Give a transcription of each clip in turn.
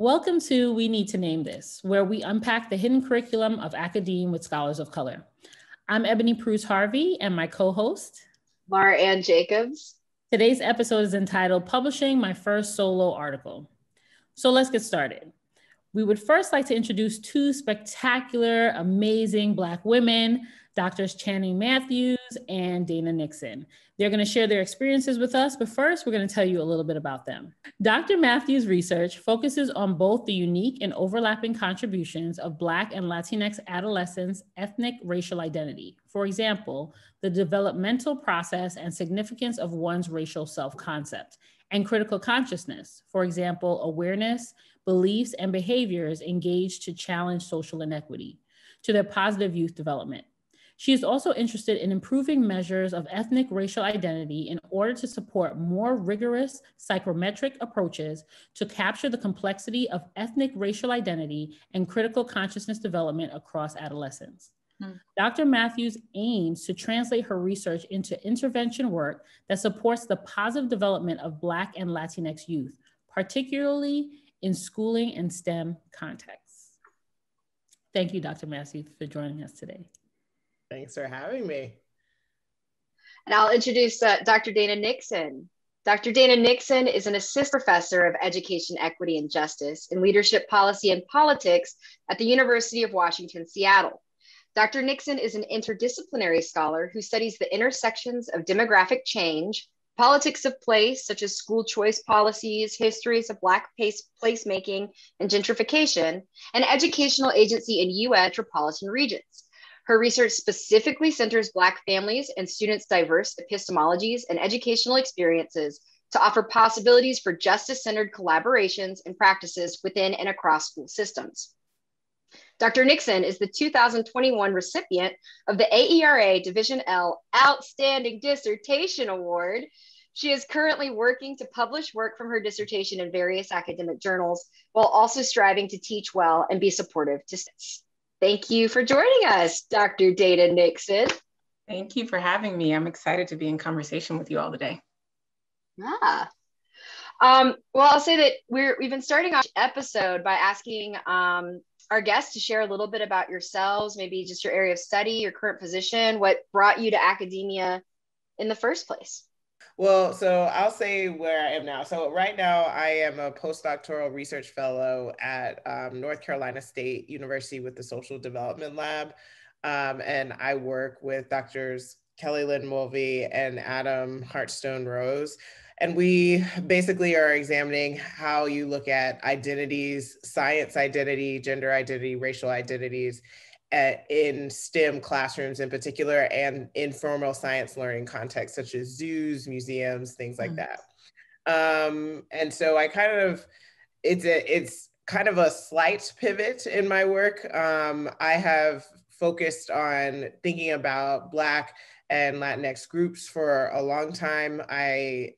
Welcome to We Need to Name This, where we unpack the hidden curriculum of academe with scholars of color. I'm Ebony Pruse Harvey and my co-host, Mara Ann Jacobs. Today's episode is entitled Publishing My First Solo Article. So let's get started. We would first like to introduce two spectacular, amazing Black women, Doctors Channing Mathews and Dana Nickson. They're going to share their experiences with us, but first we're going to tell you a little bit about them. Dr. Mathews' research focuses on both the unique and overlapping contributions of Black and Latinx adolescents' ethnic racial identity. For example, the developmental process and significance of one's racial self-concept, and critical consciousness, for example, awareness, beliefs, and behaviors engaged to challenge social inequity, to their positive youth development. She is also interested in improving measures of ethnic racial identity in order to support more rigorous psychometric approaches to capture the complexity of ethnic racial identity and critical consciousness development across adolescence. Dr. Mathews aims to translate her research into intervention work that supports the positive development of Black and Latinx youth, particularly in schooling and STEM contexts. Thank you, Dr. Mathews, for joining us today. Thanks for having me. And I'll introduce Dr. Dana Nickson. Dr. Dana Nickson is an assistant professor of education, equity, and justice in leadership policy and politics at the University of Washington, Seattle. Dr. Nickson is an interdisciplinary scholar who studies the intersections of demographic change, politics of place, such as school choice policies, histories of Black placemaking and gentrification, and educational agency in U.S. metropolitan regions. Her research specifically centers Black families and students' diverse epistemologies and educational experiences to offer possibilities for justice-centered collaborations and practices within and across school systems. Dr. Nickson is the 2021 recipient of the AERA Division L Outstanding Dissertation Award. She is currently working to publish work from her dissertation in various academic journals, while also striving to teach well and be supportive to students. Thank you for joining us, Dr. Dana Nickson. Thank you for having me. I'm excited to be in conversation with you all today. Well, I'll say that we've been starting our episode by asking our guests to share a little bit about yourselves, maybe just your area of study, your current position, what brought you to academia in the first place. Well, so I'll say where I am now. So right now I am a postdoctoral research fellow at North Carolina State University with the Social Development Lab. And I work with Drs. Kelly Lynn Mulvey and Adam Hartstone Rose. And we basically are examining how you look at identities, science identity, gender identity, racial identities in STEM classrooms in particular, and informal science learning contexts such as zoos, museums, things like that. And so it's kind of a slight pivot in my work. I have focused on thinking about Black and Latinx groups for a long time. I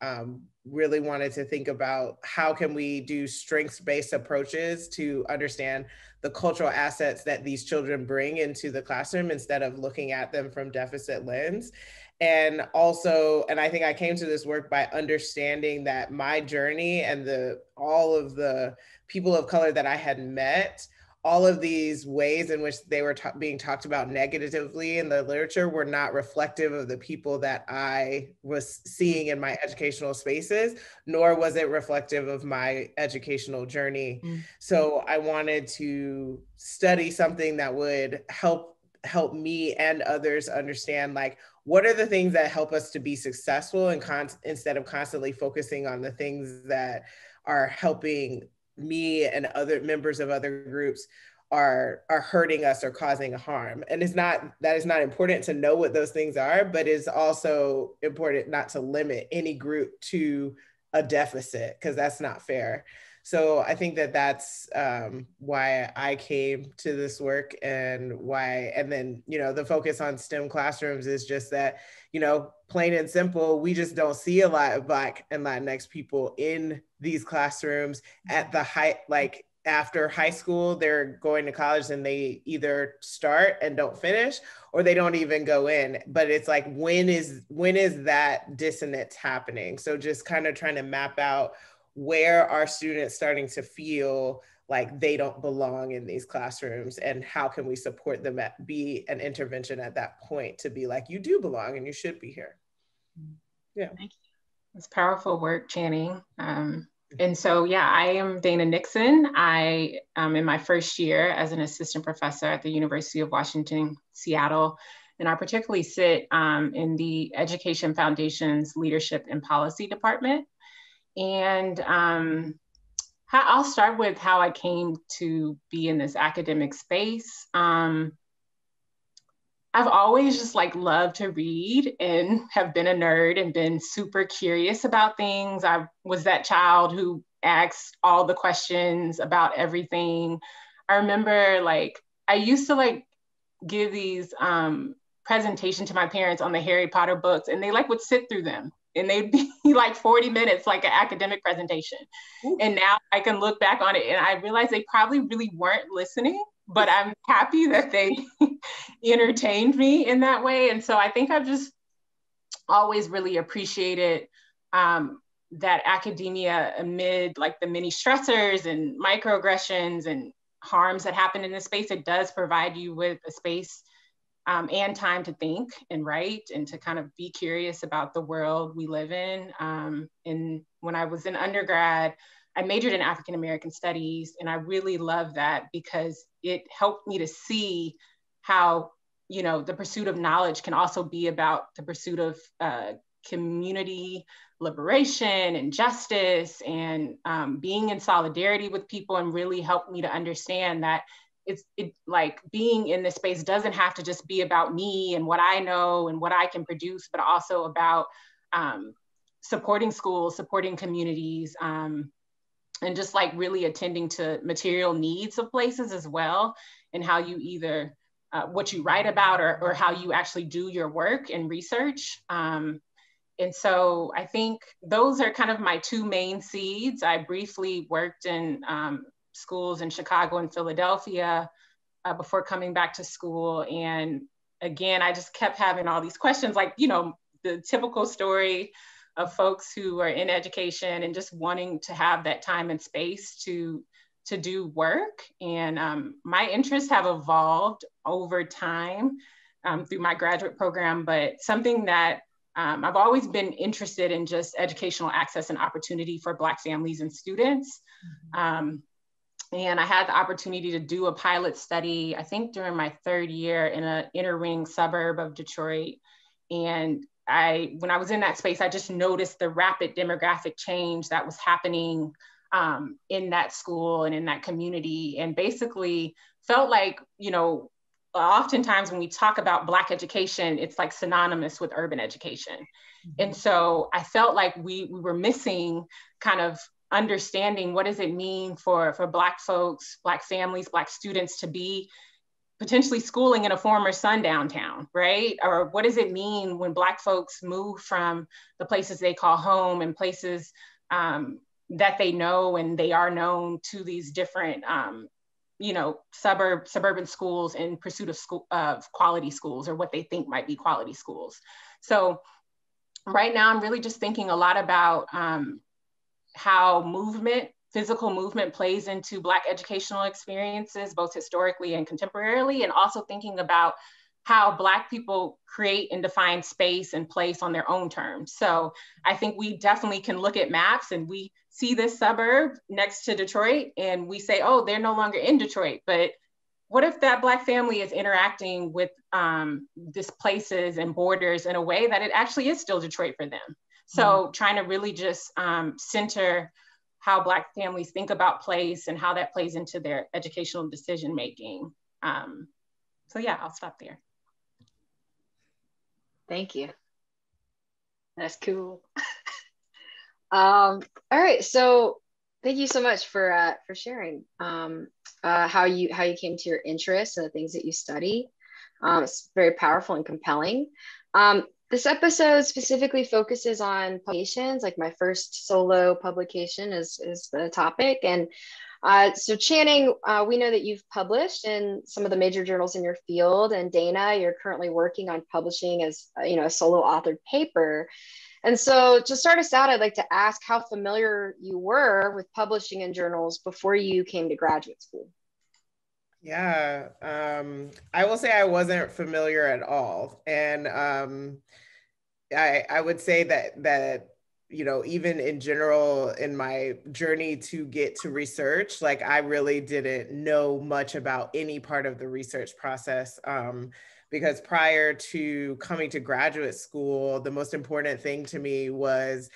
really wanted to think about how can we do strengths-based approaches to understand the cultural assets that these children bring into the classroom instead of looking at them from deficit lens. And I think I came to this work by understanding that my journey and all of the people of color that I had met, all of these ways in which they were being talked about negatively in the literature were not reflective of the people that I was seeing in my educational spaces, nor was it reflective of my educational journey. So I wanted to study something that would help me and others understand, like, what are the things that help us to be successful, and instead of constantly focusing on the things that are helping me and other members of other groups are hurting us or causing harm. And that is not important to know what those things are, but it's also important not to limit any group to a deficit, because that's not fair. So I think that's why I came to this work, and then, the focus on STEM classrooms is just that, plain and simple, we just don't see a lot of Black and Latinx people in these classrooms at the height, after high school. They're going to college and they either start and don't finish, or they don't even go in. But it's like, when is that dissonance happening? So just kind of trying to map out where are students starting to feel like they don't belong in these classrooms, and how can we support them be an intervention at that point to be like, you do belong and you should be here. Yeah. Thank you. It's powerful work, Channing. And so, yeah, I am Dana Nickson. I am in my first year as an assistant professor at the University of Washington, Seattle. And I particularly sit in the Education Foundation's Leadership and Policy Department. And I'll start with how I came to be in this academic space. I've always just like loved to read and have been a nerd and been super curious about things. I was that child who asked all the questions about everything. I remember like, I used to like give these presentations to my parents on the Harry Potter books, and they like would sit through them, and they'd be like 40 minutes, like an academic presentation. Ooh. And now I can look back on it and I realize they probably really weren't listening, but I'm happy that they entertained me in that way. And so I think I've just always really appreciated that academia, amid like the many stressors and microaggressions and harms that happen in this space, it does provide you with a space and time to think and write and to kind of be curious about the world we live in. And when I was in undergrad, I majored in African American studies, and I really love that because it helped me to see how, you know, the pursuit of knowledge can also be about the pursuit of community liberation and justice and being in solidarity with people, and really helped me to understand that it like being in this space doesn't have to just be about me and what I know and what I can produce, but also about supporting schools, supporting communities, and just like really attending to material needs of places as well, and how you either what you write about or how you actually do your work and research. And so I think those are kind of my two main seeds. I briefly worked in schools in Chicago and Philadelphia before coming back to school. And again, I just kept having all these questions, like, you know, the typical story of folks who are in education and just wanting to have that time and space to do work. And my interests have evolved over time through my graduate program, but something that I've always been interested in just educational access and opportunity for Black families and students. And I had the opportunity to do a pilot study, I think during my third year, in an inner ring suburb of Detroit. And when I was in that space, I just noticed the rapid demographic change that was happening in that school and in that community, and basically felt like, you know, oftentimes when we talk about Black education, it's like synonymous with urban education. Mm-hmm. And so I felt like we were missing kind of understanding what does it mean for Black folks, Black families, Black students to be potentially schooling in a former sundown town, right? Or what does it mean when Black folks move from the places they call home and places that they know and they are known to these different, you know, suburban schools in pursuit of quality schools, or what they think might be quality schools. So right now I'm really just thinking a lot about how physical movement plays into Black educational experiences, both historically and contemporarily, and also thinking about how Black people create and define space and place on their own terms. So I think we definitely can look at maps and we see this suburb next to Detroit and we say, oh, they're no longer in Detroit. But what if that Black family is interacting with these places and borders in a way that it actually is still Detroit for them? So trying to really just center how Black families think about place and how that plays into their educational decision-making. So yeah, I'll stop there. Thank you. That's cool. All right, so thank you so much for sharing how you came to your interests and the things that you study. It's very powerful and compelling. This episode specifically focuses on publications, like my first solo publication is the topic. And so Channing, we know that you've published in some of the major journals in your field, and Dana, you're currently working on publishing as a solo authored paper. And so to start us out, I'd like to ask how familiar you were with publishing in journals before you came to graduate school. Yeah, I will say I wasn't familiar at all. And I would say that you know, even in general, in my journey to get to research, like I really didn't know much about any part of the research process. Because prior to coming to graduate school, the most important thing to me was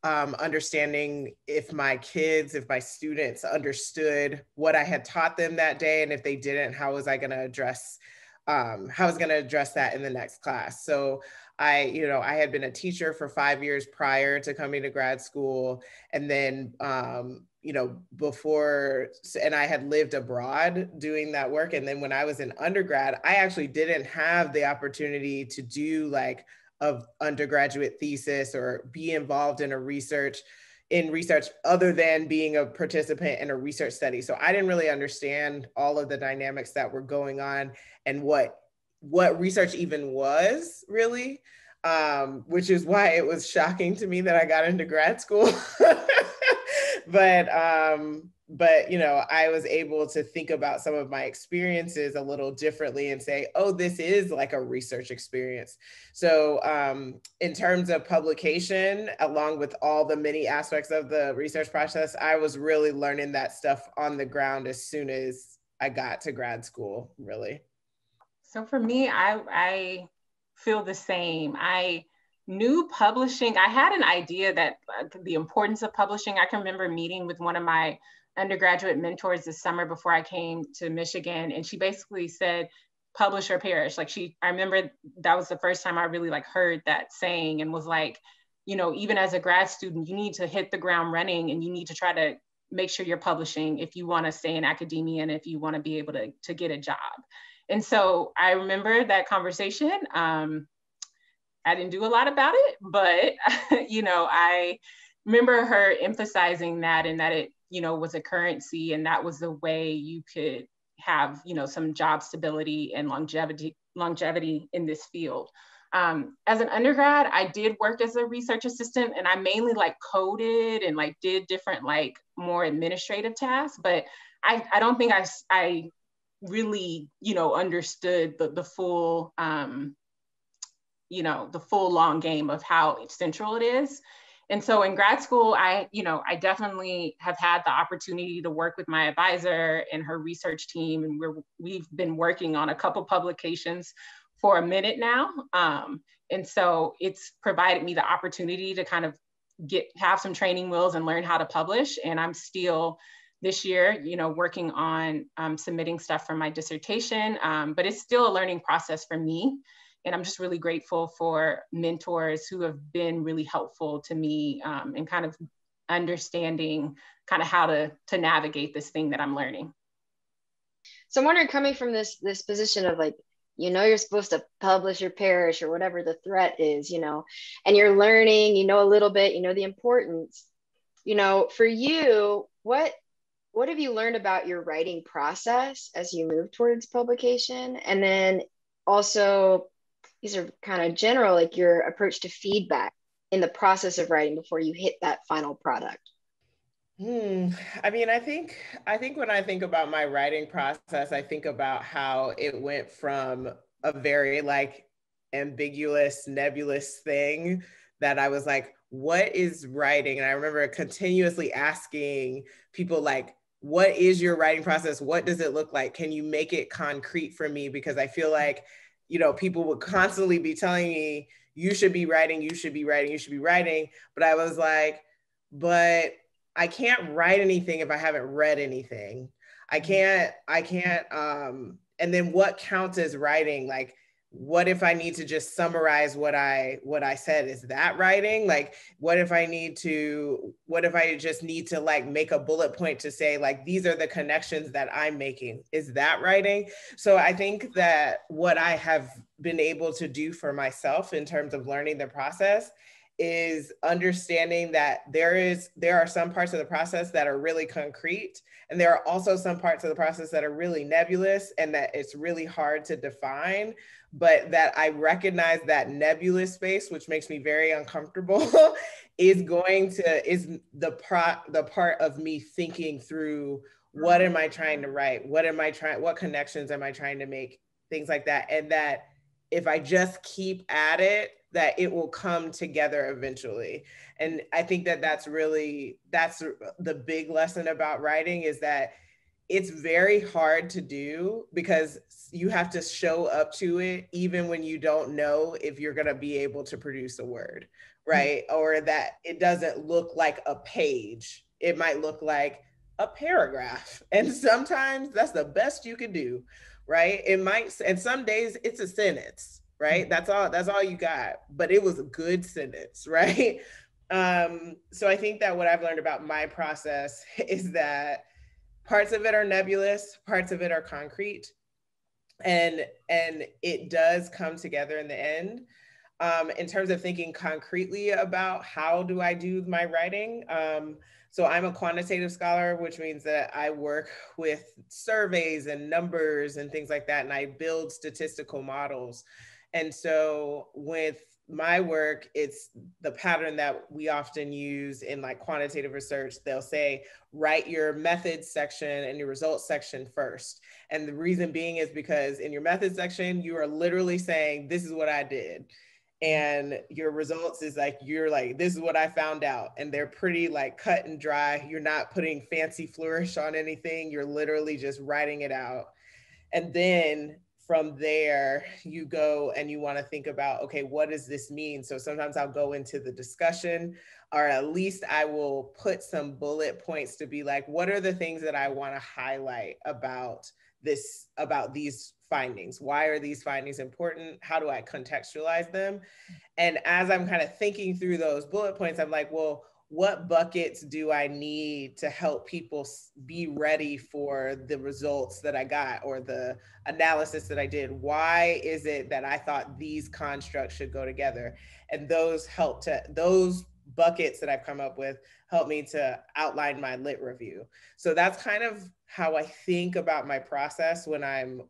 understanding if my kids, if my students understood what I had taught them that day, and if they didn't, how was I going to address that in the next class. So I had been a teacher for 5 years prior to coming to grad school. And then, and I had lived abroad doing that work. And then when I was in undergrad, I actually didn't have the opportunity to do like a undergraduate thesis or be involved in research other than being a participant in a research study. So I didn't really understand all of the dynamics that were going on and what research even was really, which is why it was shocking to me that I got into grad school. But I was able to think about some of my experiences a little differently and say, oh, this is like a research experience. So in terms of publication, along with all the many aspects of the research process, I was really learning that stuff on the ground as soon as I got to grad school, really. So for me, I feel the same. I knew publishing. I had an idea that the importance of publishing. I can remember meeting with one of my undergraduate mentors this summer before I came to Michigan, and she basically said, "Publish or perish." I remember that was the first time I really heard that saying, and was like, even as a grad student, you need to hit the ground running, and you need to try to make sure you're publishing if you want to stay in academia and if you want to be able to get a job. And so I remember that conversation. I didn't do a lot about it, but I remember her emphasizing that, and that it, was a currency, and that was the way you could have, some job stability and longevity in this field. As an undergrad, I did work as a research assistant, and I mainly coded and did different more administrative tasks, but I don't think I really, understood the full, the full long game of how central it is. And so in grad school, I definitely have had the opportunity to work with my advisor and her research team. And we've been working on a couple publications for a minute now. And so it's provided me the opportunity to kind of have some training wheels and learn how to publish. And I'm still this year, working on submitting stuff for my dissertation, but it's still a learning process for me. And I'm just really grateful for mentors who have been really helpful to me in kind of understanding kind of how to navigate this thing that I'm learning. So I'm wondering, coming from this position of you're supposed to publish or perish or whatever the threat is, and you're learning, a little bit, the importance, for you, what have you learned about your writing process as you move towards publication? And then also, these are kind of general, your approach to feedback in the process of writing before you hit that final product. I mean, I think when I think about my writing process, I think about how it went from a very ambiguous, nebulous thing that I was like, what is writing? And I remember continuously asking people what is your writing process? What does it look like? Can you make it concrete for me? Because I feel like, people would constantly be telling me, you should be writing, you should be writing, you should be writing. But I was like, but I can't write anything if I haven't read anything. I can't, and then what counts as writing? What if I need to just summarize what I said? Is that writing? What if I just need to make a bullet point to say these are the connections that I'm making? Is that writing? So I think that what I have been able to do for myself in terms of learning the process is understanding that there are some parts of the process that are really concrete, and there are also some parts of the process that are really nebulous and that it's really hard to define, but that I recognize that nebulous space, which makes me very uncomfortable, is the part of me thinking through, what am I trying to write? What connections am I trying to make? Things like that. And that if I just keep at it, that it will come together eventually. And I think that that's the big lesson about writing, is that it's very hard to do because you have to show up to it even when you don't know if you're going to be able to produce a word, right? Or that it doesn't look like a page. It might look like a paragraph. And sometimes that's the best you can do, right? It might, and some days it's a sentence, right? That's all you got, but it was a good sentence, right? So I think that what I've learned about my process is that parts of it are nebulous, parts of it are concrete, and it does come together in the end. In terms of thinking concretely about how do I do my writing, so I'm a quantitative scholar, which means that I work with surveys and numbers and things like that, and I build statistical models. And so with my work, it's the pattern that we often use in like quantitative research. They'll say, write your methods section and your results section first. And the reason being is because in your methods section, you are literally saying, this is what I did. And your results is like, you're like, this is what I found out. And they're pretty like cut and dry. You're not putting fancy flourish on anything. You're literally just writing it out. And then from there, you go and you want to think about, okay, what does this mean? So sometimes I'll go into the discussion, or at least I will put some bullet points to be like, what are the things that I want to highlight about these findings? Why are these findings important? How do I contextualize them? And as I'm kind of thinking through those bullet points, I'm like, well, what buckets do I need to help people be ready for the results that I got or the analysis that I did? Why is it that I thought these constructs should go together? And those buckets that I've come up with help me to outline my lit review. So that's kind of how I think about my process when I'm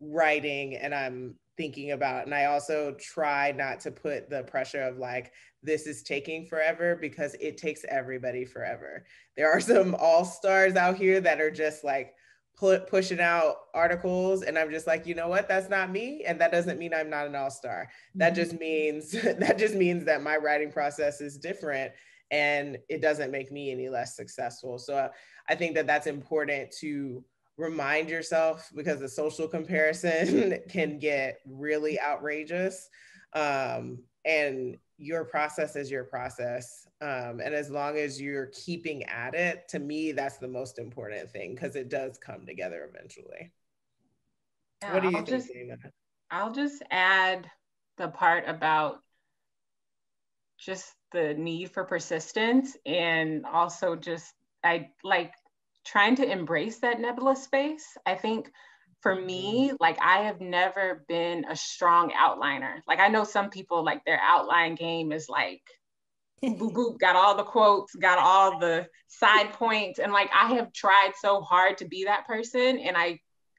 writing and I'm thinking about, and I also try not to put the pressure of like, this is taking forever, because it takes everybody forever. There are some all-stars out here that are just like pushing out articles, and I'm just like, you know what, that's not me. And that doesn't mean I'm not an all-star. That just means that my writing process is different, and it doesn't make me any less successful. So I think that that's important to remind yourself, because the social comparison can get really outrageous. And your process is your process. And as long as you're keeping at it, to me, that's the most important thing, because it does come together eventually. Yeah, what do you think, Dana? I'll just add the part about just the need for persistence, and also just, I like trying to embrace that nebulous space. I think for me, like, I have never been a strong outliner. Like, I know some people, like, their outline game is like, boop, boop, got all the quotes, got all the side points. And like, I have tried so hard to be that person, and I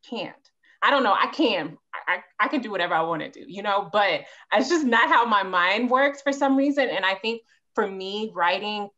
can't. I don't know, I can do whatever I want to do, you know, but it's just not how my mind works for some reason. And I think for me, writing,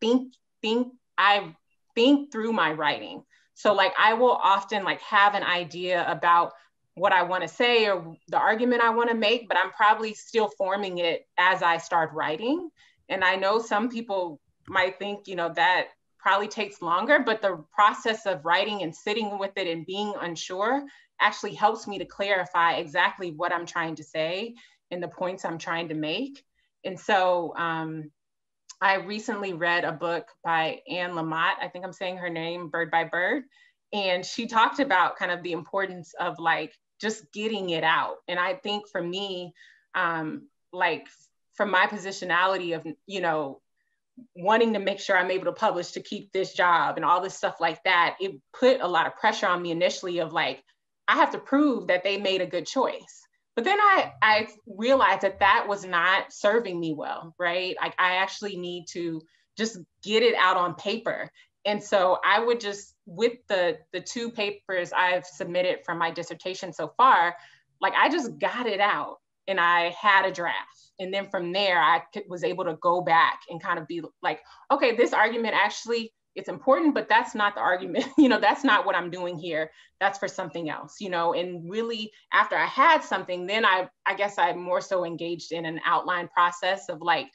I think through my writing. So like, I will often like have an idea about what I want to say or the argument I want to make, but I'm probably still forming it as I start writing. And I know some people might think, you know, that probably takes longer, but the process of writing and sitting with it and being unsure actually helps me to clarify exactly what I'm trying to say and the points I'm trying to make. And so I recently read a book by Anne Lamott, I think I'm saying her name, Bird by Bird. And she talked about kind of the importance of like, just getting it out. And I think for me, like from my positionality of, you know, wanting to make sure I'm able to publish to keep this job and all this stuff like that, it put a lot of pressure on me initially of like, I have to prove that they made a good choice. But then I realized that that was not serving me well, right? Like I actually need to just get it out on paper. And so I would just, with the 2 papers I've submitted from my dissertation so far, like I just got it out and I had a draft. And then from there, was able to go back and kind of be like, okay, this argument actually, it's important, but that's not the argument. That's not what I'm doing here. That's for something else, and really after I had something, then I guess I more so engaged in an outline process of like,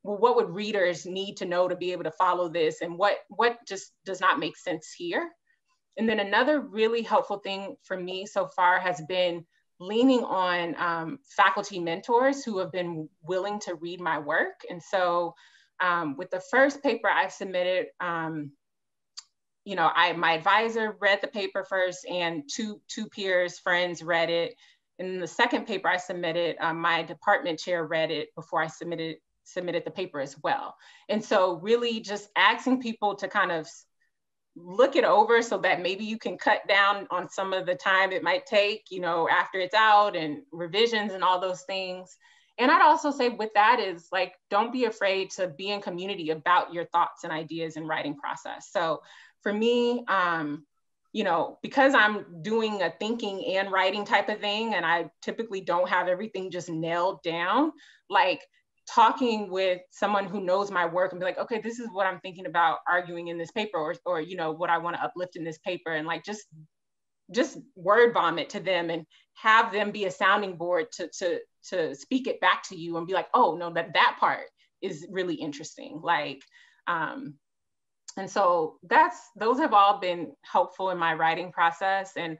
well, what would readers need to know to be able to follow this? And what just does not make sense here? And then another really helpful thing for me so far has been leaning on faculty mentors who have been willing to read my work. And so with the first paper I submitted, my advisor read the paper first, and two peers, friends read it. And then the second paper I submitted, my department chair read it before I submitted the paper as well. And so really just asking people to kind of look it over so that maybe you can cut down on some of the time it might take, after it's out, and revisions and all those things. And I'd also say with that is like, don't be afraid to be in community about your thoughts and ideas and writing process. So for me, because I'm doing a thinking and writing type of thing, and I typically don't have everything just nailed down, like talking with someone who knows my work and be like, okay, this is what I'm thinking about arguing in this paper, or what I want to uplift in this paper, and like just word vomit to them and have them be a sounding board to speak it back to you and be like, oh no, that part is really interesting. Like, and so those have all been helpful in my writing process. And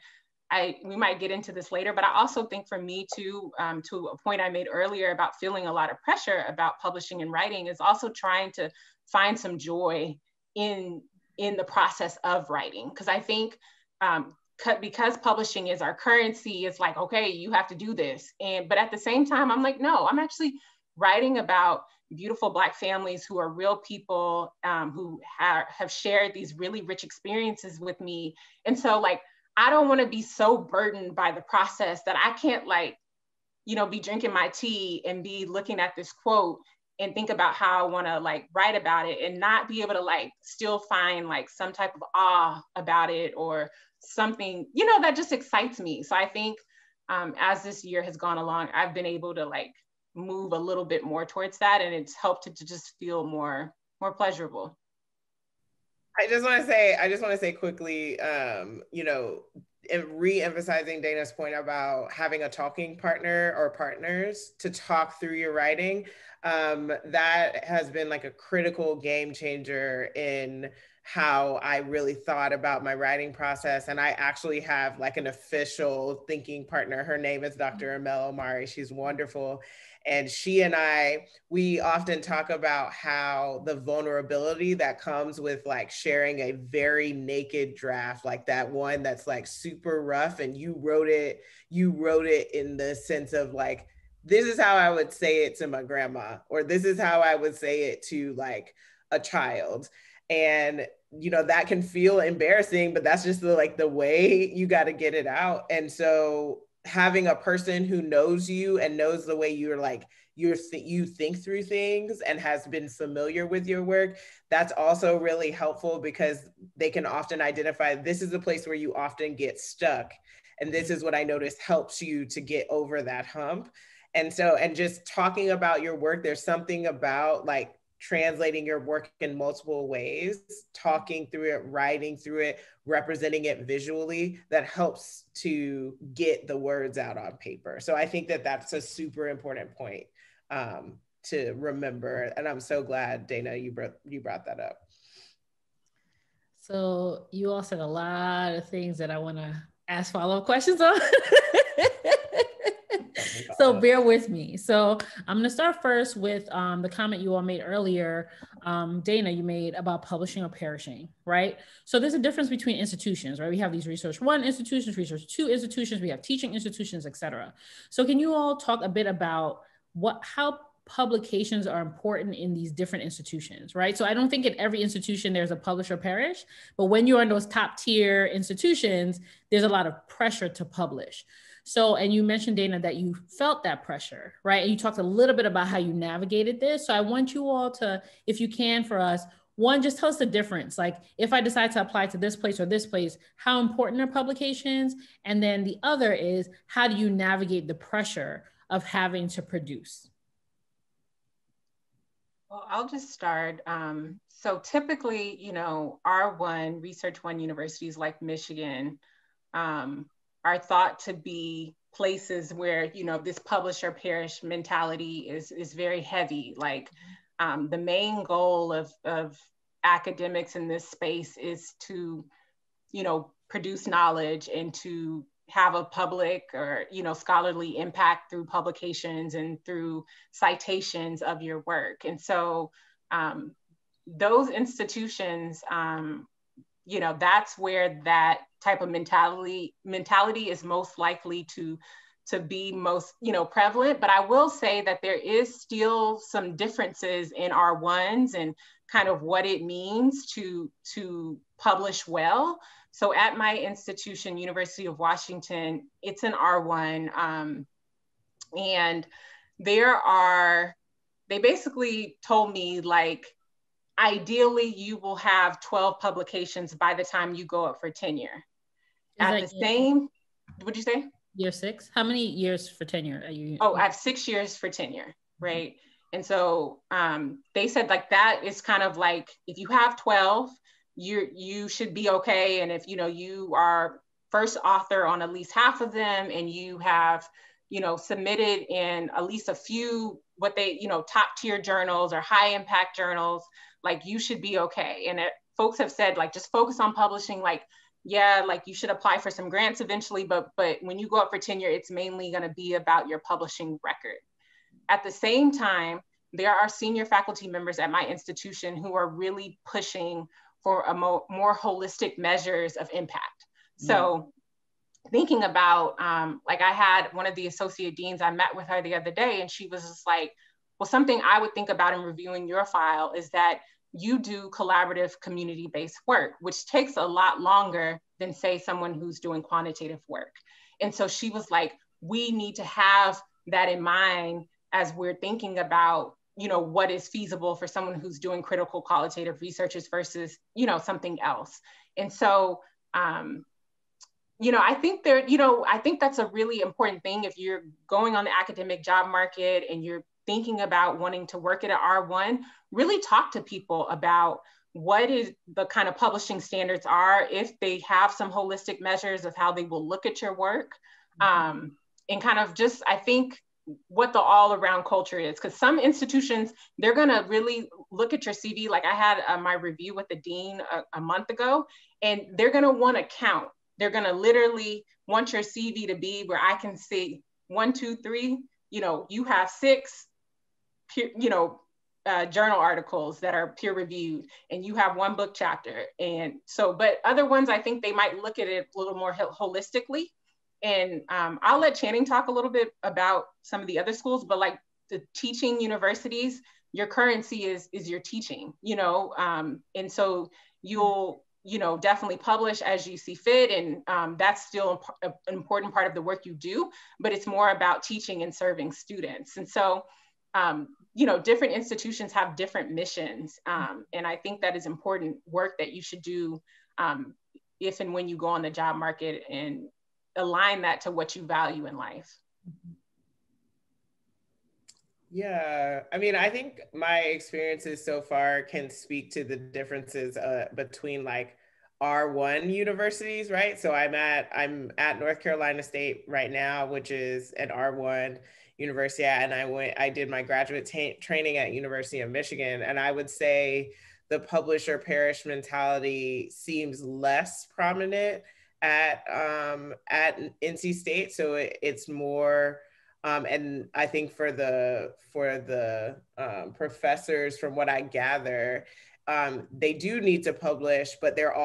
we might get into this later, but I also think for me too, to a point I made earlier about feeling a lot of pressure about publishing and writing, is also trying to find some joy in the process of writing. Because I think because publishing is our currency, it's like, okay, you have to do this. But at the same time, I'm like, no, I'm actually writing about beautiful Black families who are real people, who have shared these really rich experiences with me. And so like, I don't want to be so burdened by the process that I can't be drinking my tea and be looking at this quote and think about how I want to like write about it, and not be able to like still find like some type of awe about it, or something, that just excites me. So I think as this year has gone along, I've been able to like move a little bit more towards that, and it's helped it to just feel more pleasurable. I just want to say quickly, re-emphasizing Dana's point about having a talking partner or partners to talk through your writing. That has been like a critical game changer in how I really thought about my writing process. And I actually have like an official thinking partner. Her name is Dr. Amel Omari. She's wonderful. And she and we often talk about how the vulnerability that comes with like sharing a very naked draft, like that one that's like super rough, and you wrote it in the sense of like, this is how I would say it to my grandma, or this is how I would say it to like a child. And that can feel embarrassing, but that's just the way you got to get it out. And so having a person who knows you and knows the way you think through things and has been familiar with your work, that's also really helpful, because they can often identify, this is the place where you often get stuck. And this is what I noticed helps you to get over that hump. And just talking about your work, there's something about like translating your work in multiple ways, talking through it, writing through it, representing it visually, that helps to get the words out on paper. So I think that that's a super important point to remember. And I'm so glad, Dana, you brought that up. So you all said a lot of things that I want to ask follow-up questions on. So bear with me. So I'm going to start first with the comment you all made earlier, Dana, you made about publishing or perishing, right? So there's a difference between institutions, right? We have these research 1 institutions, research 2 institutions, we have teaching institutions, et cetera. So can you all talk a bit about how publications are important in these different institutions, right? So I don't think in every institution there's a publish or perish, but when you're in those top tier institutions, there's a lot of pressure to publish. So, and you mentioned, Dana, that you felt that pressure, right? And you talked a little bit about how you navigated this. So I want you all to, if you can for us, one, just tell us the difference. Like if I decide to apply to this place or this place, how important are publications? And then the other is, how do you navigate the pressure of having to produce? Well, I'll just start. So typically, you know, R1, Research One universities like Michigan are thought to be places where, you know, this publish or perish mentality is very heavy. Like the main goal of academics in this space is to, you know, produce knowledge and to have a public or, you know, scholarly impact through publications and through citations of your work. And so those institutions, you know, that's where that type of mentality is most likely to be most, you know, prevalent. But I will say that there is still some differences in R1s and kind of what it means to publish well. So at my institution, University of Washington, it's an R1. And they basically told me, like, ideally you will have 12 publications by the time you go up for tenure. At the same, what'd you say? Year 6? How many years for tenure are you? Oh, I have 6 years for tenure, right? And so they said, like, that is kind of like, if you have 12, you should be okay. And if, you know, you are first author on at least half of them and you have, you know, submitted in at least a few, what they, you know, top tier journals or high impact journals, like you should be okay. And folks have said, like, just focus on publishing. Like, yeah, like you should apply for some grants eventually, but when you go up for tenure, it's mainly going to be about your publishing record. At the same time, there are senior faculty members at my institution who are really pushing for a more holistic measures of impact. So thinking about, like, I had one of the associate deans, I met with her the other day, and she was just like, well, something I would think about in reviewing your file is that you do collaborative community-based work, which takes a lot longer than, say, someone who's doing quantitative work. And so she was like, we need to have that in mind as we're thinking about, you know, what is feasible for someone who's doing critical qualitative researches versus, you know, something else. And so, you know, I think I think that's a really important thing. If you're going on the academic job market and you're thinking about wanting to work at an R1, really talk to people about what is the kind of publishing standards are, if they have some holistic measures of how they will look at your work, and kind of just, I think, what the all around culture is. Because some institutions, they're gonna really look at your CV. Like I had my review with the dean a month ago, and they're gonna wanna count. They're gonna literally want your CV to be where I can see 1, 2, 3, you know, you have 6 peer, you know, journal articles that are peer reviewed, and you have 1 book chapter. And so, but other ones, I think they might look at it a little more holistically. And I'll let Channing talk a little bit about some of the other schools, but like the teaching universities, your currency is your teaching, you know, and so you'll, you know, definitely publish as you see fit. And that's still an important part of the work you do, but it's more about teaching and serving students. And so, you know, different institutions have different missions. And I think that is important work that you should do if and when you go on the job market, and align that to what you value in life. Yeah, I mean, I think my experiences so far can speak to the differences between like R1 universities, right? So I'm at North Carolina State right now, which is an R1 university, and I did my graduate training at University of Michigan, and I would say the publish or perish mentality seems less prominent at NC State. So it's more, and I think for the professors, from what I gather, they do need to publish, but there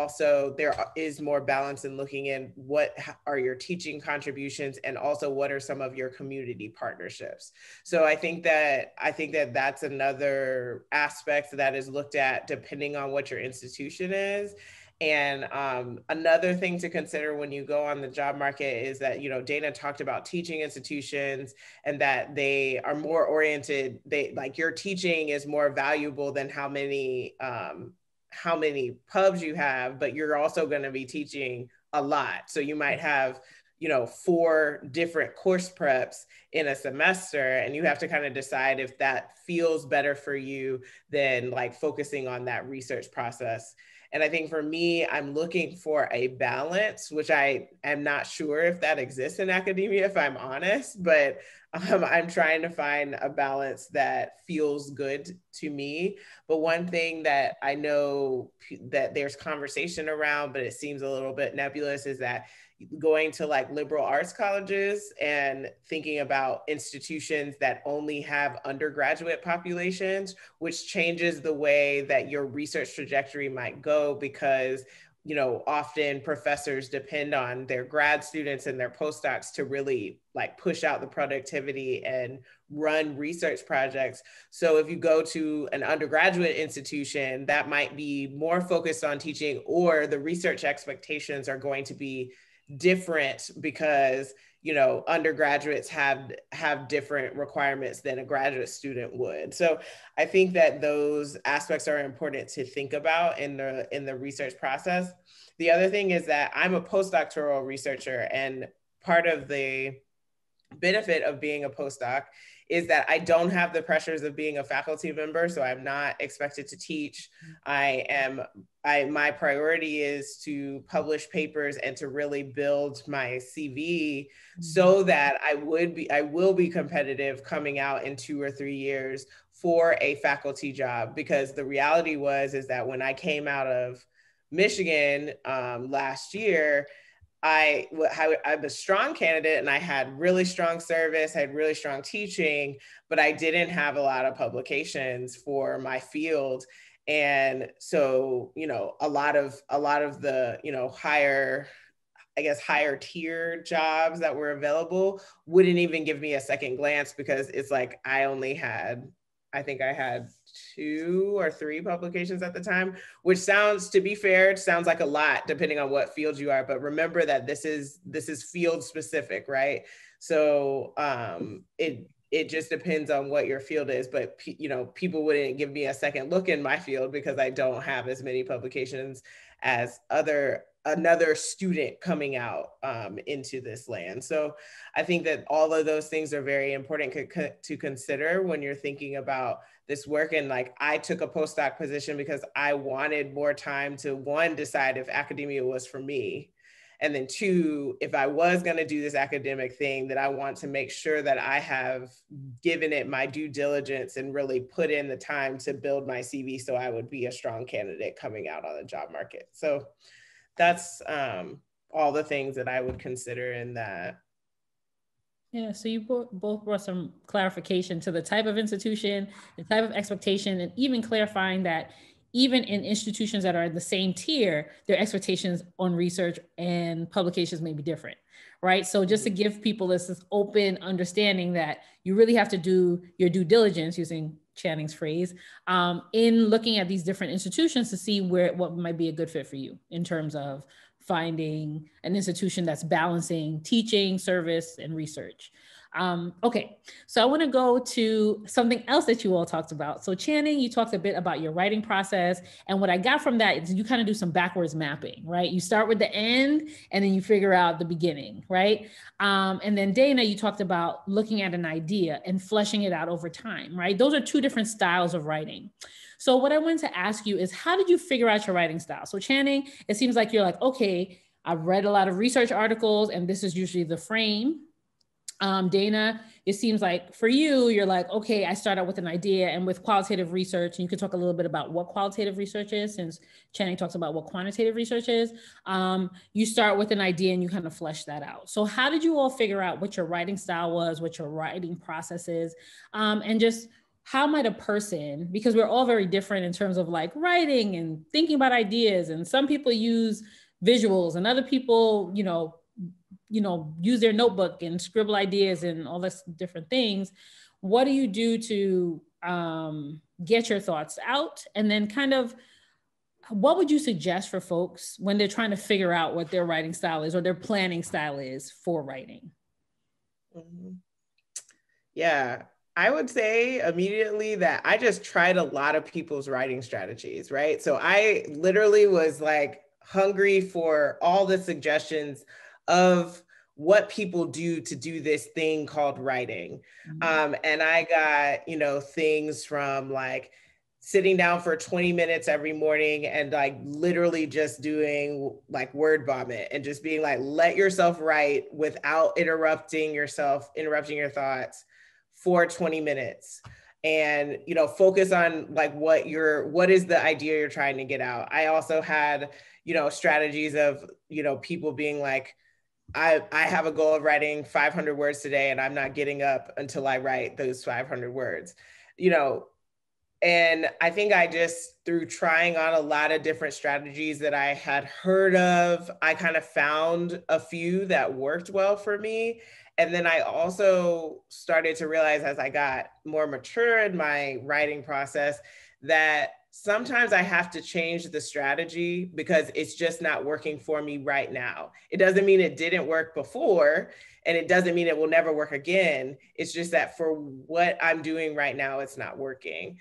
is more balance in looking in what are your teaching contributions, and also what are some of your community partnerships. So I think that that's another aspect that is looked at depending on what your institution is. And another thing to consider when you go on the job market is that, Dana talked about teaching institutions and that they are more oriented, like your teaching is more valuable than how many pubs you have, but you're also going to be teaching a lot. So you might have 4 different course preps in a semester, and you have to kind of decide if that feels better for you than like focusing on that research process. And I think for me, I'm looking for a balance, which I am not sure if that exists in academia, if I'm honest, but I'm trying to find a balance that feels good to me. But one thing that I know that there's conversation around, but it seems a little bit nebulous, is that going to like liberal arts colleges and thinking about institutions that only have undergraduate populations, which changes the way that your research trajectory might go, because often professors depend on their grad students and their postdocs to really like push out the productivity and run research projects. So if you go to an undergraduate institution, that might be more focused on teaching, or the research expectations are going to be different because undergraduates have different requirements than a graduate student would. So I think that those aspects are important to think about in the research process. The other thing is that I'm a postdoctoral researcher, and part of the benefit of being a postdoc is that I don't have the pressures of being a faculty member. So I'm not expected to teach. My priority is to publish papers and to really build my CV so that I will be competitive coming out in 2 or 3 years for a faculty job. Because the reality is that when I came out of Michigan last year, I'm a strong candidate, and I had really strong service, I had really strong teaching, but I didn't have a lot of publications for my field. And so, a lot of the higher tier jobs that were available wouldn't even give me a second glance, because it's like I think I had 2 or 3 publications at the time, which to be fair, sounds like a lot depending on what field you are. But remember that this is field specific, right? So it just depends on what your field is. But people wouldn't give me a second look in my field because I don't have as many publications as another student coming out into this land. So I think that all of those things are very important to consider when you're thinking about this work. And like, I took a postdoc position because I wanted more time to, 1, decide if academia was for me. And then 2, if I was going to do this academic thing, that I want to make sure that I have given it my due diligence and really put in the time to build my CV so I would be a strong candidate coming out on the job market. So that's all the things that I would consider in that. Yeah, so you both brought some clarification to the type of institution, the type of expectation, and even clarifying that even in institutions that are in the same tier, their expectations on research and publications may be different, right? So just to give people this open understanding that you really have to do your due diligence, using Channing's phrase, in looking at these different institutions to see what might be a good fit for you in terms of finding an institution that's balancing teaching, service, and research. Okay, so I want to go to something else that you all talked about. So Channing, you talked a bit about your writing process. And what I got from that is you kind of do some backwards mapping, right? You start with the end and then you figure out the beginning, right? And then Dana, you talked about looking at an idea and fleshing it out over time, right? Those are 2 different styles of writing. So what I wanted to ask you is, how did you figure out your writing style? So Channing, it seems like you're like, okay, I've read a lot of research articles and this is usually the frame. Dana, it seems like for you, you're like, okay, I start out with an idea, and with qualitative research, and you could talk a little bit about what qualitative research is, since Channing talks about what quantitative research is. You start with an idea and you kind of flesh that out. So how did you all figure out what your writing style was, what your writing process is, and just how might a person, because we're all very different in terms of like writing and thinking about ideas, and some people use visuals and other people, use their notebook and scribble ideas and all this different things. What do you do to get your thoughts out? And then kind of what would you suggest for folks when they're trying to figure out what their writing style is or their planning style is for writing? Mm-hmm. Yeah, I would say immediately that I just tried a lot of people's writing strategies, right? So I literally was like hungry for all the suggestions of what people do to do this thing called writing. And I got, things from like sitting down for 20 minutes every morning and like literally just doing like word vomit and just being like, let yourself write without interrupting your thoughts for 20 minutes and focus on like what is the idea you're trying to get out. I also had strategies of people being like, I have a goal of writing 500 words today and I'm not getting up until I write those 500 words, and I think I just, through trying on a lot of different strategies that I had heard of, I kind of found a few that worked well for me. And then I also started to realize as I got more mature in my writing process that sometimes I have to change the strategy because it's just not working for me right now. It doesn't mean it didn't work before, and it doesn't mean it will never work again. It's just that for what I'm doing right now, it's not working.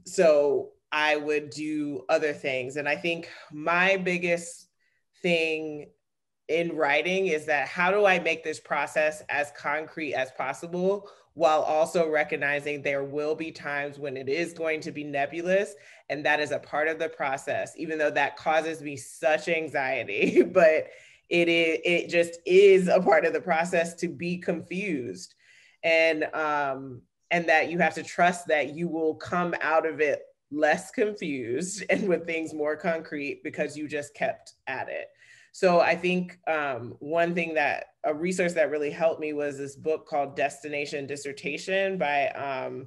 So I would do other things. And I think my biggest thing in writing is that how do I make this process as concrete as possible while also recognizing there will be times when it is going to be nebulous, and that is a part of the process, even though that causes me such anxiety, but it just is a part of the process to be confused. And that you have to trust that you will come out of it less confused and with things more concrete because you just kept at it. So I think one thing a resource that really helped me was this book called Destination Dissertation by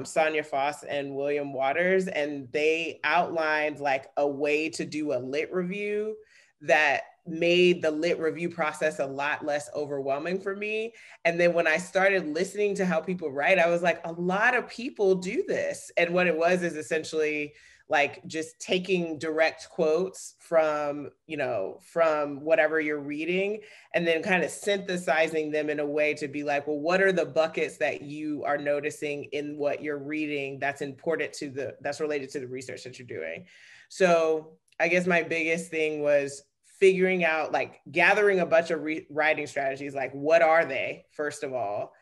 Sonia Foss and William Waters. And they outlined like a way to do a lit review that made the lit review process a lot less overwhelming for me. And then when I started listening to how people write, I was like, a lot of people do this. And what it was is essentially like just taking direct quotes from whatever you're reading and then kind of synthesizing them in a way to be like, well, what are the buckets that you are noticing in what you're reading that's important that's related to the research that you're doing? So I guess my biggest thing was figuring out, like gathering a bunch of writing strategies, like what are they, first of all,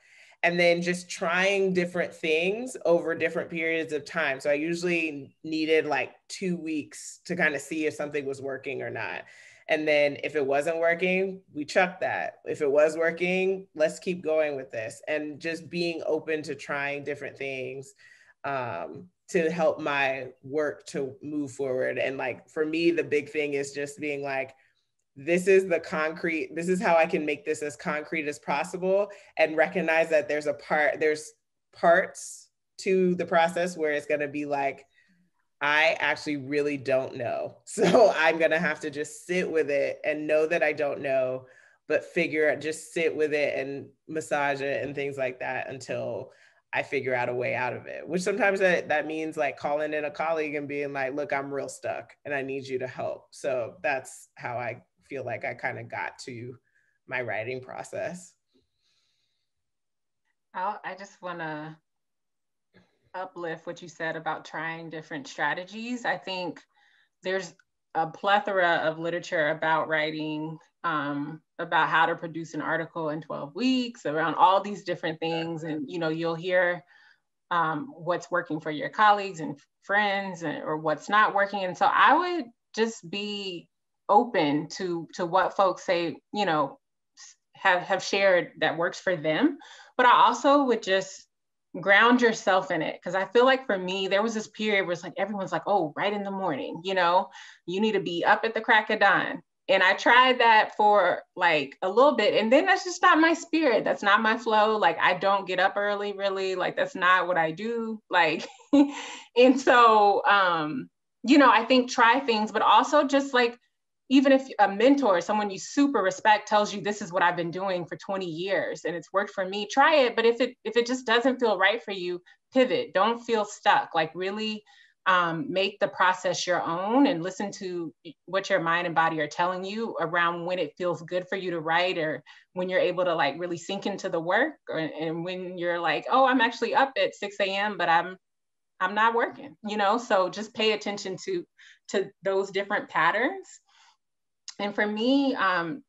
and then just trying different things over different periods of time. So I usually needed like 2 weeks to kind of see if something was working or not. And then if it wasn't working, we chucked that. If it was working, let's keep going with this. And just being open to trying different things to help my work to move forward. And like, for me, the big thing is just being like, this is how I can make this as concrete as possible, and recognize that there's parts to the process where it's going to be like, I actually really don't know. So I'm going to have to just sit with it and know that I don't know, but just sit with it and massage it and things like that until I figure out a way out of it, which sometimes that means like calling in a colleague and being like, look, I'm real stuck and I need you to help. So that's how I feel like I kind of got to my writing process. I just want to uplift what you said about trying different strategies. I think there's a plethora of literature about writing, about how to produce an article in 12 weeks, around all these different things. And, you'll hear what's working for your colleagues and friends or what's not working. And so I would just be open to what folks say, have shared that works for them. But I also would just ground yourself in it. Because I feel like for me, there was this period where it's like, everyone's like, oh, right in the morning, you need to be up at the crack of dawn. And I tried that for like a little bit. And then that's just not my spirit. That's not my flow. Like, I don't get up early, really. Like, that's not what I do. Like, and so, I think try things, but also just like, even if a mentor, someone you super respect, tells you this is what I've been doing for 20 years and it's worked for me, try it. But if it just doesn't feel right for you, pivot. Don't feel stuck. Like, really make the process your own and listen to what your mind and body are telling you around when it feels good for you to write, or when you're able to like really sink into the work, and when you're like, oh, I'm actually up at 6 a.m., but I'm not working, you know? So just pay attention to those different patterns. And for me,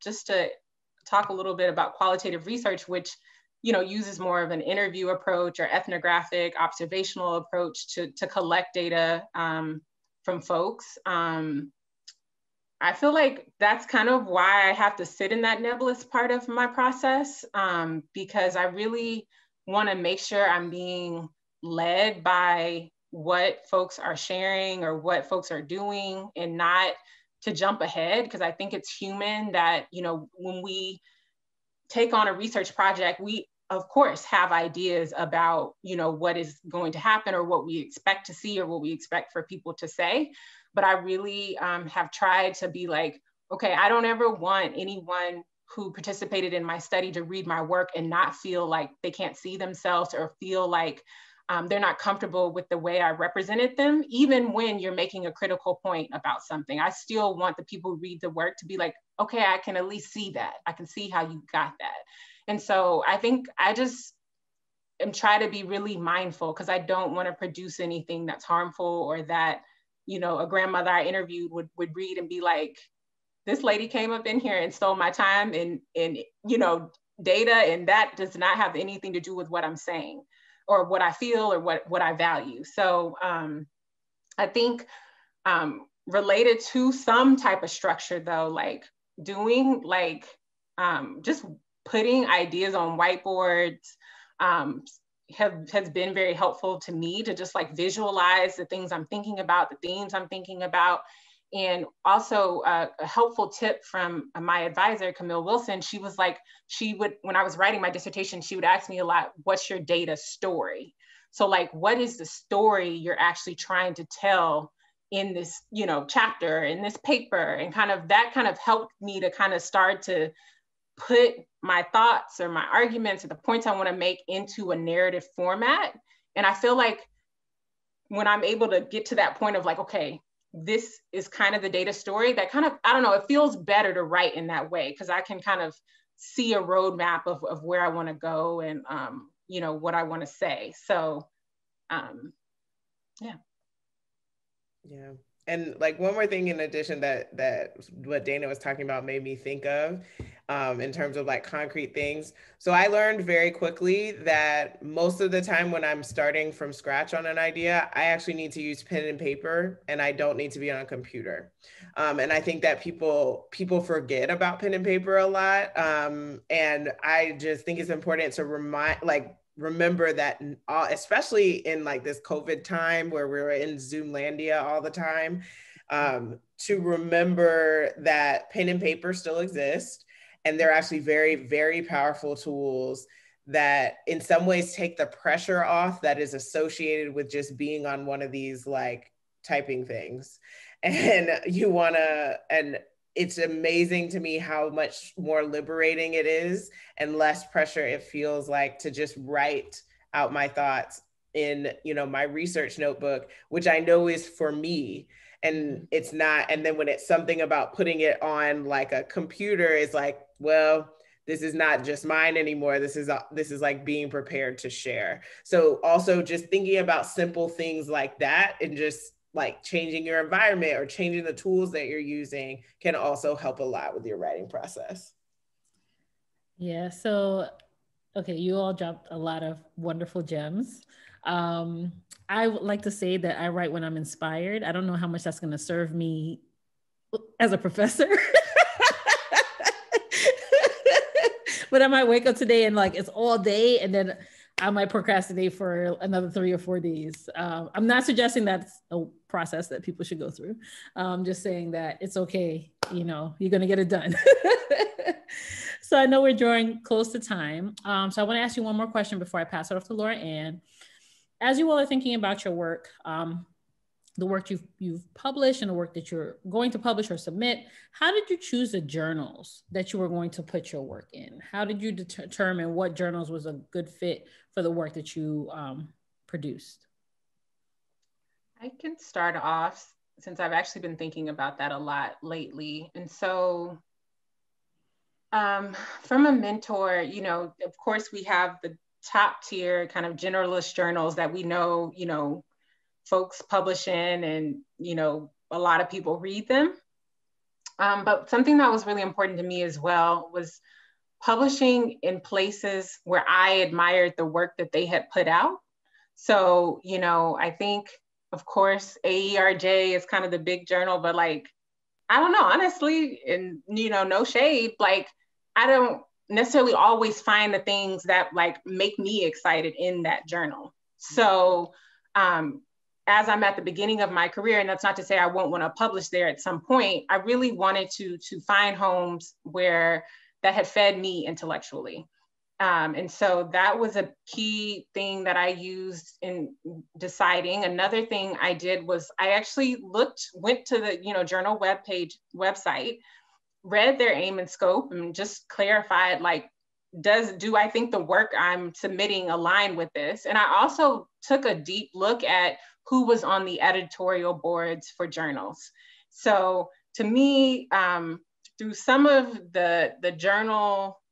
just to talk a little bit about qualitative research, which, you know, uses more of an interview approach or ethnographic observational approach to collect data from folks. I feel like that's kind of why I have to sit in that nebulous part of my process, because I really want to make sure I'm being led by what folks are sharing or what folks are doing, and not to jump ahead, because I think it's human that, you know, when we take on a research project, we of course have ideas about, you know, what is going to happen or what we expect to see or what we expect for people to say. But I really have tried to be like, okay, I don't ever want anyone who participated in my study to read my work and not feel like they can't see themselves, or feel like they're not comfortable with the way I represented them. Even when you're making a critical point about something, I still want the people who read the work to be like, okay, I can at least see that. I can see how you got that. And so I think I just am trying to be really mindful, because I don't want to produce anything that's harmful, or that, you know, a grandmother I interviewed would read and be like, this lady came up in here and stole my time and you know, data, and that does not have anything to do with what I'm saying or what I feel or what I value. So I think related to some type of structure though, like doing like just putting ideas on whiteboards has been very helpful to me, to just like visualize the things I'm thinking about, the themes I'm thinking about. And also a helpful tip from my advisor, Camille Wilson, she was like, when I was writing my dissertation, she would ask me a lot, what's your data story? So like, what is the story you're actually trying to tell in this, you know, chapter, in this paper? And kind of that kind of helped me to kind of start to put my thoughts or my arguments or the points I want to make into a narrative format. And I feel like when I'm able to get to that point of like, okay, this is kind of the data story, that kind of, I don't know, it feels better to write in that way, because I can kind of see a roadmap of where I want to go and, you know, what I want to say. So, yeah. Yeah. And like one more thing in addition that what Dana was talking about made me think of in terms of like concrete things. So I learned very quickly that most of the time when I'm starting from scratch on an idea, I actually need to use pen and paper, and I don't need to be on a computer. And I think that people forget about pen and paper a lot. And I just think it's important to remember that, especially in like this COVID time where we're in Zoomlandia all the time, to remember that pen and paper still exist. And they're actually very, very powerful tools that in some ways take the pressure off that is associated with just being on one of these like typing things. And it's amazing to me how much more liberating it is and less pressure it feels like to just write out my thoughts in, you know, my research notebook, which I know is for me. And it's not, and then when it's something about putting it on like a computer, it's like, well, this is not just mine anymore. This is like being prepared to share. So also just thinking about simple things like that, and just like changing your environment or changing the tools that you're using can also help a lot with your writing process. Yeah, so, okay, you all dropped a lot of wonderful gems. I would like to say that I write when I'm inspired. I don't know how much that's going to serve me as a professor. But I might wake up today and like it's all day, and then I might procrastinate for another 3 or 4 days. I'm not suggesting that's a process that people should go through. Just saying that it's okay. You know, you're going to get it done. So I know we're drawing close to time. So I want to ask you one more question before I pass it off to Laura Ann. As you all are thinking about your work, the work you've published and the work that you're going to publish or submit, how did you choose the journals that you were going to put your work in? How did you determine what journals was a good fit for the work that you produced? I can start off since I've actually been thinking about that a lot lately. And so from a mentor, of course we have the top tier kind of generalist journals that we know, folks publish in and, a lot of people read them. But something that was really important to me as well was publishing in places where I admired the work that they had put out. So, I think, of course, AERJ is kind of the big journal, but like, I don't know, honestly, and, no shade, like, I don't necessarily always find the things that like make me excited in that journal. So, as I'm at the beginning of my career, and that's not to say I won't want to publish there at some point, I really wanted to find homes where that had fed me intellectually. And so that was a key thing that I used in deciding. Another thing I did was I actually went to the journal website, read their aim and scope, and just clarified like, do I think the work I'm submitting align with this? And I also took a deep look at who was on the editorial boards for journals. So to me, through some of the journal,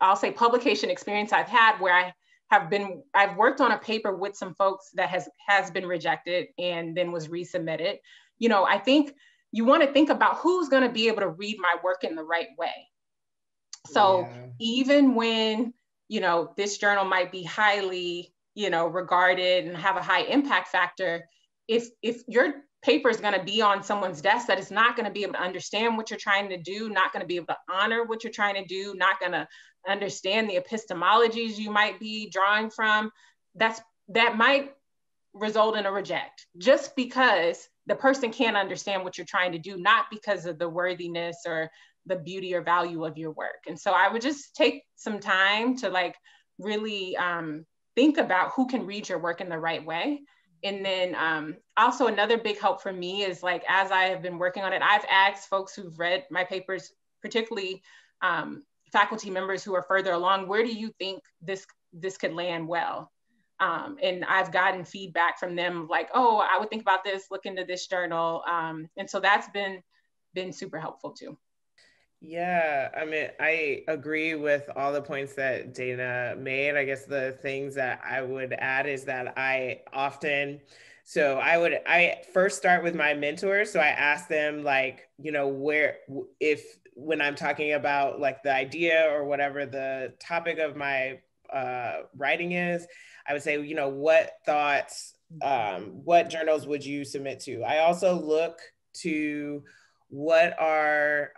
I'll say publication experience I've had where I've worked on a paper with some folks that has been rejected and then was resubmitted. I think you want to think about who's going to be able to read my work in the right way. So even when, this journal might be highly, regarded and have a high impact factor, if your paper is going to be on someone's desk that is not going to be able to understand what you're trying to do, not going to be able to honor what you're trying to do, not going to understand the epistemologies you might be drawing from, that might result in a reject, just because the person can't understand what you're trying to do, not because of the worthiness or the beauty or value of your work. And so I would just take some time to like really think about who can read your work in the right way. And then also another big help for me is like, as I have been working on it, I've asked folks who've read my papers, particularly faculty members who are further along, where do you think this could land well? And I've gotten feedback from them like, oh, I would think about this, look into this journal. And so that's been super helpful too. Yeah, I mean, I agree with all the points that Dana made. I guess the things that I would add is that I first start with my mentors. So I ask them like, when I'm talking about like the idea or whatever the topic of my writing is, I would say, what thoughts, what journals would you submit to? I also look to what are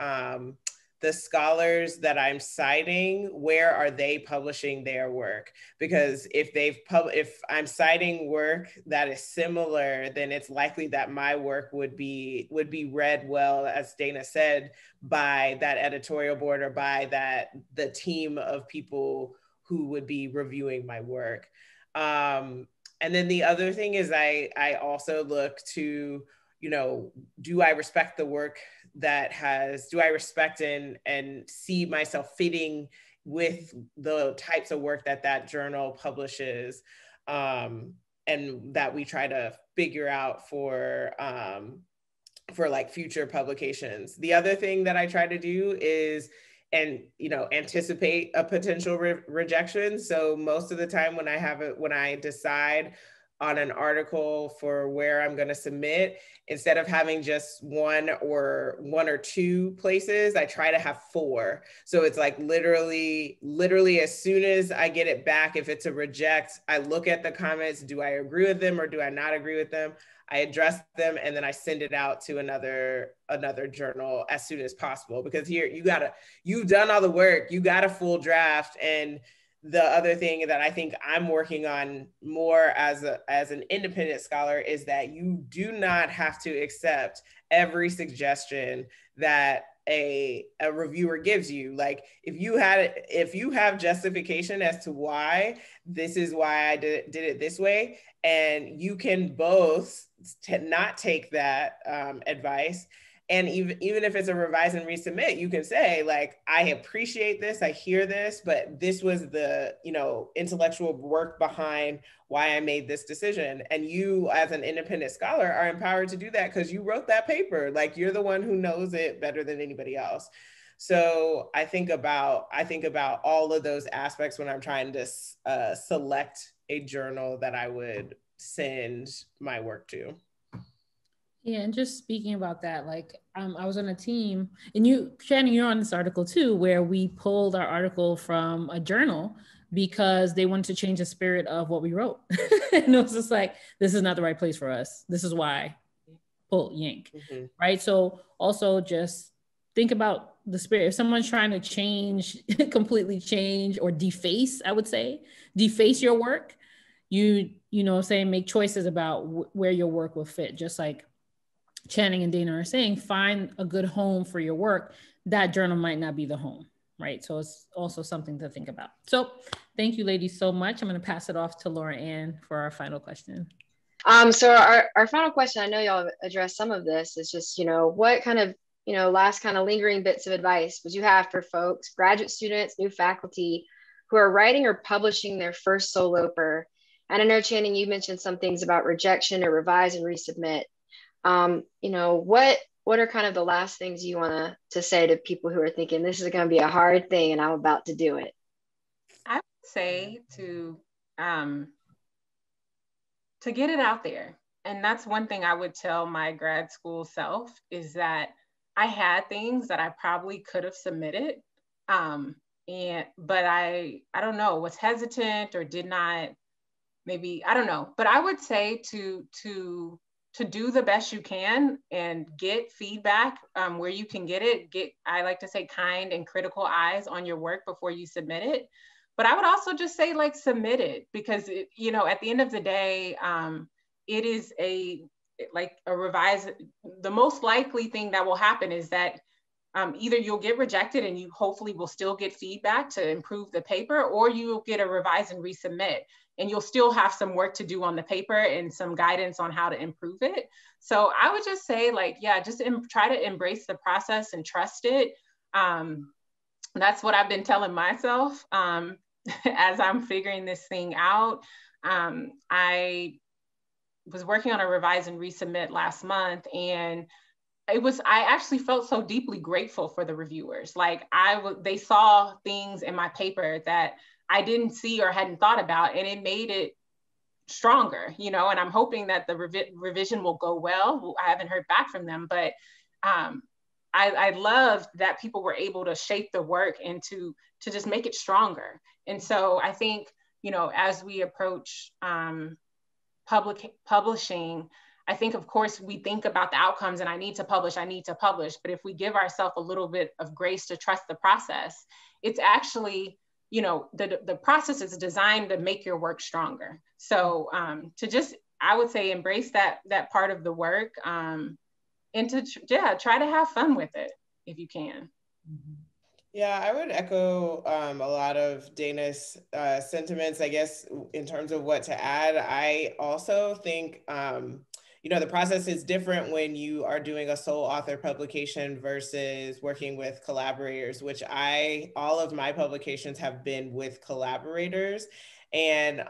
the scholars that I'm citing, where are they publishing their work? Because if I'm citing work that is similar, then it's likely that my work would be read well, as Dana said, by that editorial board or by the team of people who would be reviewing my work. And then the other thing is I also look to, do I respect the work do I respect and see myself fitting with the types of work that journal publishes, and that we try to figure out for like future publications. The other thing that I try to do is anticipate a potential rejection. So most of the time when I decide on an article for where I'm going to submit, instead of having just one or two places, I try to have 4. So it's like literally as soon as I get it back, if it's a reject, I look at the comments. Do I agree with them or do I not agree with them? I address them and then I send it out to another journal as soon as possible, because here you've done all the work, you got a full draft. And the other thing that I think I'm working on more as an independent scholar is that you do not have to accept every suggestion that a reviewer gives you. Like if you have justification as to why this is why I did it this way, and you can both not take that advice And even if it's a revise and resubmit, you can say like, I appreciate this, I hear this, but this was the, you know, intellectual work behind why I made this decision. And you as an independent scholar are empowered to do that because you wrote that paper. Like, you're the one who knows it better than anybody else. So I think about all of those aspects when I'm trying to select a journal that I would send my work to. Yeah, and just speaking about that, like I was on a team, and you, Shannon, you're on this article too, where we pulled our article from a journal because they wanted to change the spirit of what we wrote. And it was just like, this is not the right place for us. This is why, pull, yank, right? So also just think about the spirit. If someone's trying to change, completely change or deface, I would say, deface your work, you know, saying make choices about where your work will fit, just like Channing and Dana are saying, find a good home for your work. That journal might not be the home, right? So it's also something to think about. So thank you, ladies, so much. I'm going to pass it off to Laura Ann for our final question. So our final question, I know y'all addressed some of this, is just, you know, what kind of, you know, last kind of lingering bits of advice would you have for folks, graduate students, new faculty who are writing or publishing their first solo paper? And I know, Channing, you mentioned some things about rejection or revise and resubmit. You know, what are kind of the last things you want to say to people who are thinking this is going to be a hard thing and I'm about to do it? I would say to get it out there. And that's one thing I would tell my grad school self, is that I had things that I probably could have submitted. But I don't know, was hesitant or did not, maybe, I don't know. But I would say to do the best you can and get feedback where you can get it. I like to say, kind and critical eyes on your work before you submit it. But I would also just say, like, submit it, because it, you know, at the end of the day, it is a revise. The most likely thing that will happen is that either you'll get rejected and you hopefully will still get feedback to improve the paper, or you'll get a revise and resubmit, and you'll still have some work to do on the paper and some guidance on how to improve it. So I would just say, like, yeah, just try to embrace the process and trust it. That's what I've been telling myself as I'm figuring this thing out. I was working on a revise and resubmit last month, and I actually felt so deeply grateful for the reviewers. Like, they saw things in my paper that I didn't see or hadn't thought about, and it made it stronger, you know, and I'm hoping that the revision will go well. I haven't heard back from them, but I loved that people were able to shape the work and to just make it stronger. And so I think, you know, as we approach publishing, I think, of course, we think about the outcomes and I need to publish. But if we give ourselves a little bit of grace to trust the process, it's actually, you know, the process is designed to make your work stronger. So to just, I would say, embrace that part of the work, and to try to have fun with it if you can. Yeah, I would echo a lot of Dana's sentiments, I guess, in terms of what to add. I also think, you know, the process is different when you are doing a sole author publication versus working with collaborators, which all of my publications have been with collaborators. And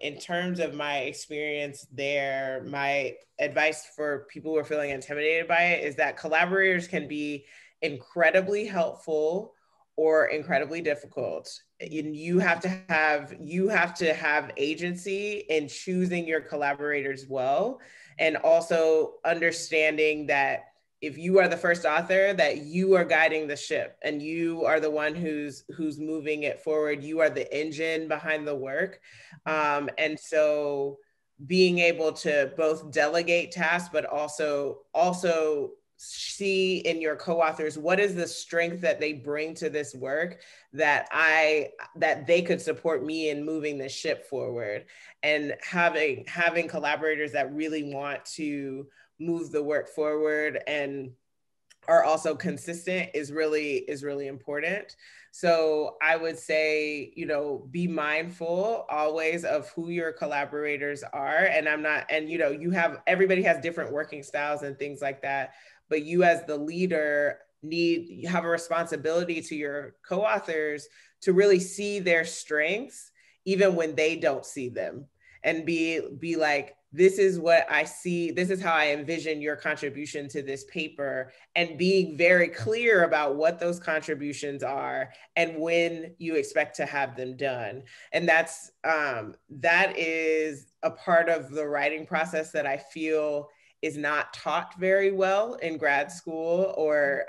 in terms of my experience there, my advice for people who are feeling intimidated by it is that collaborators can be incredibly helpful or incredibly difficult. You have to have agency in choosing your collaborators well, and also understanding that if you are the first author, that you are guiding the ship and you are the one who's moving it forward. You are the engine behind the work. And so being able to both delegate tasks, but also see in your co-authors, what is the strength that they bring to this work that they could support me in moving the ship forward, and having collaborators that really want to move the work forward and are also consistent is really important. So I would say, you know, be mindful always of who your collaborators are. And you know, everybody has different working styles and things like that. but you as the leader you have a responsibility to your co-authors to really see their strengths, even when they don't see them, and be like, this is what I see, this is how I envision your contribution to this paper, and being very clear about what those contributions are and when you expect to have them done. And that is a part of the writing process that I feel is not taught very well in grad school, or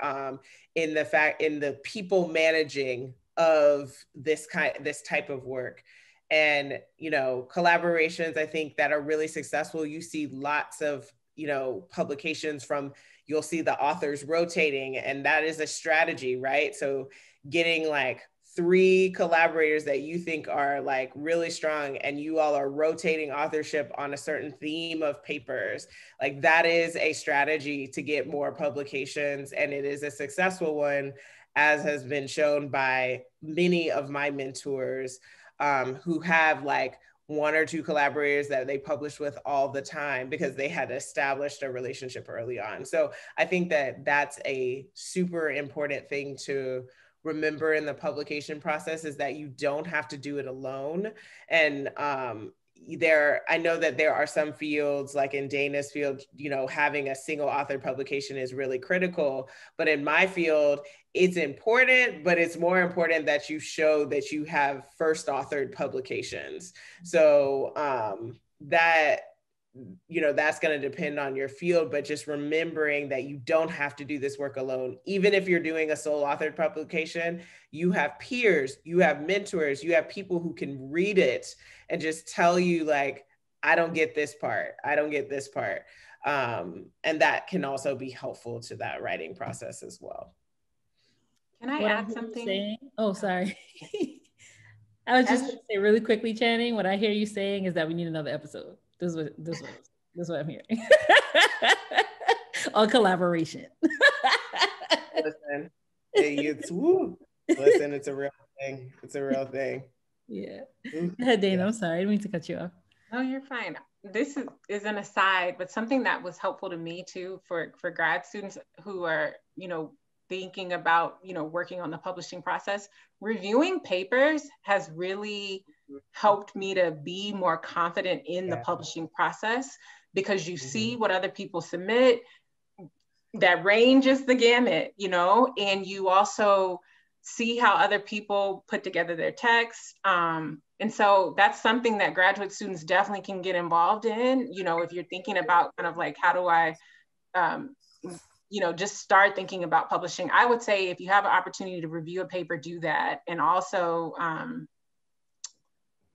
in the people managing of this type of work. And, collaborations, I think, that are really successful, you see lots of, publications from, you'll see the authors rotating, and that is a strategy, right? So getting like 3 collaborators that you think are like really strong, and you all are rotating authorship on a certain theme of papers, like that is a strategy to get more publications. And it is a successful one, as has been shown by many of my mentors, who have like 1 or 2 collaborators that they publish with all the time because they had established a relationship early on. So I think that that's a super important thing to remember in the publication process, is that you don't have to do it alone. And I know that there are some fields, like in Dana's field, having a single author publication is really critical. But in my field, it's important, but it's more important that you show that you have first authored publications. So that's going to depend on your field, but just remembering that you don't have to do this work alone. Even if you're doing a sole authored publication, you have peers, you have mentors, you have people who can read it and just tell you like, I don't get this part. And that can also be helpful to that writing process as well. Can I add something? Oh, sorry. I was just going to say really quickly, Channing, what I hear you saying is that we need another episode. This is what I'm hearing. On collaboration. Listen, it's a real thing. It's a real thing. Yeah. Go ahead, Dana. I'm sorry. I didn't mean to cut you off. No, you're fine. This is an aside, but something that was helpful to me too for grad students who are, thinking about, working on the publishing process. Reviewing papers has really helped me to be more confident in the publishing process, because you see what other people submit, that ranges the gamut, and you also see how other people put together their text. And so that's something that graduate students definitely can get involved in. If you're thinking about kind of like, how do I, just start thinking about publishing. I would say if you have an opportunity to review a paper, do that. And also, I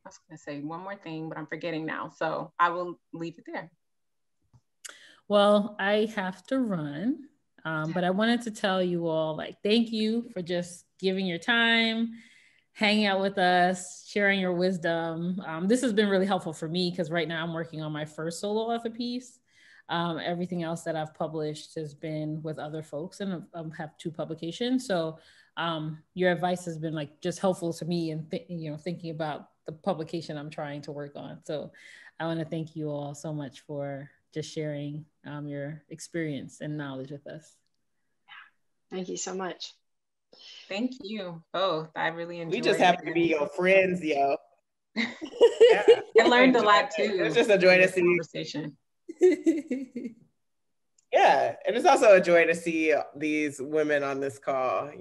was going to say one more thing, but I'm forgetting now. So I will leave it there. Well, I have to run, but I wanted to tell you all, thank you for just giving your time, hanging out with us, sharing your wisdom. This has been really helpful for me because right now I'm working on my first solo author piece. Everything else that I've published has been with other folks, and I have 2 publications. So your advice has been just helpful to me in thinking about the publication I'm trying to work on. So I want to thank you all so much for just sharing your experience and knowledge with us. Thank you so much. Thank you both. I really enjoyed it. We just happen to be your friends, yo. Yeah. I learned a lot too. It's just a joy to see conversation. Yeah, and it's also a joy to see these women on this call.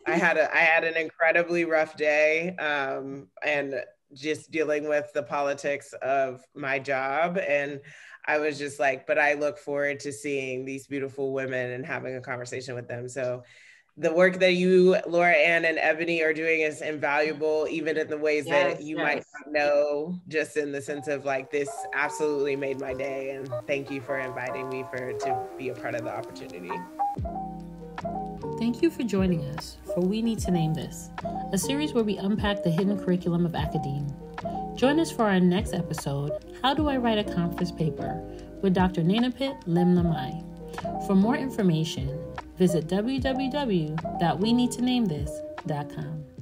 I had an incredibly rough day, and just dealing with the politics of my job, and I was just but I look forward to seeing these beautiful women and having a conversation with them. So the work that you, Laura Ann and Ebony, are doing is invaluable, even in the ways that you might not know, just in the sense of this absolutely made my day. And thank you for inviting me to be a part of the opportunity. Thank you for joining us for We Need to Name This, a series where we unpack the hidden curriculum of academia. Join us for our next episode, How Do I Write a Conference Paper, with Dr. Nanapit Limnamai. For more information, visit www.weneedtonamethis.com.